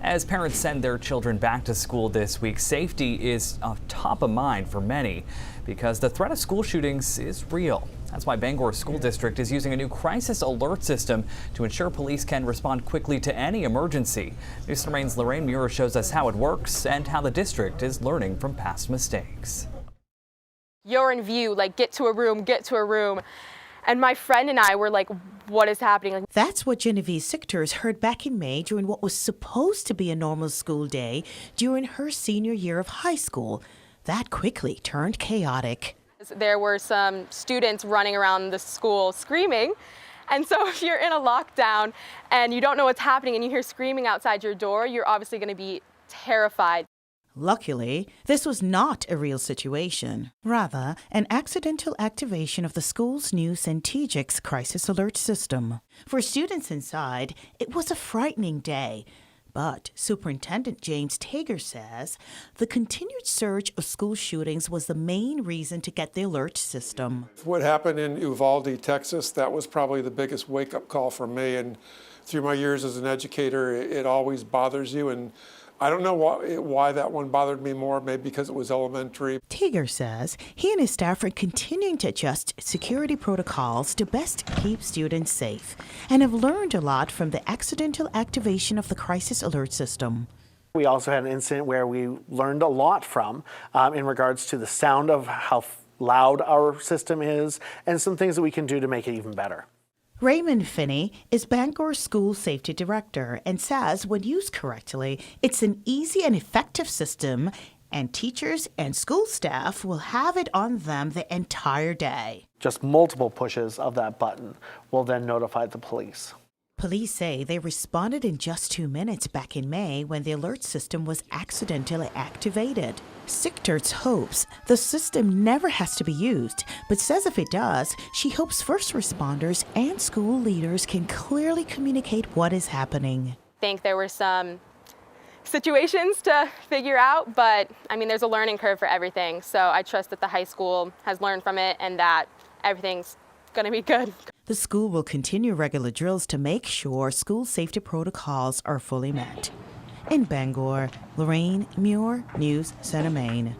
As parents send their children back to school this week, safety is top of mind for many because the threat of school shootings is real. That's why Bangor School District is using a new crisis alert system to ensure police can respond quickly to any emergency. News 9's Lorraine Muir shows us how it works and how the district is learning from past mistakes. You're in view, like get to a room, get to a room. And my friend and I were like, what is happening? That's what Genevieve Sichters heard back in May during what was supposed to be a normal school day during her senior year of high school. That quickly turned chaotic. There were some students running around the school screaming. And so if you're in a lockdown and you don't know what's happening and you hear screaming outside your door, you're obviously going to be terrified. Luckily, this was not a real situation, rather an accidental activation of the school's new Centegix crisis alert system. For students inside, it was a frightening day. But Superintendent James Tager says the continued surge of school shootings was the main reason to get the alert system. What happened in Uvalde, Texas, that was probably the biggest wake-up call for me. And through my years as an educator, it always bothers you. And I don't know why that one bothered me more, maybe because it was elementary. Tager says he and his staff are continuing to adjust security protocols to best keep students safe and have learned a lot from the accidental activation of the crisis alert system. We also had an incident where we learned a lot from in regards to the sound of how loud our system is and some things that we can do to make it even better. Raymond Finney is Bangor's school safety director and says when used correctly, it's an easy and effective system and teachers and school staff will have it on them the entire day. Just multiple pushes of that button will then notify the police. Police say they responded in just 2 minutes back in May when the alert system was accidentally activated. Sichters hopes the system never has to be used, but says if it does, she hopes first responders and school leaders can clearly communicate what is happening. I think there were some situations to figure out, but I mean, there's a learning curve for everything. So I trust that the high school has learned from it and that everything's going to be good. The school will continue regular drills to make sure school safety protocols are fully met. In Bangor, Lorraine Muir, News 9.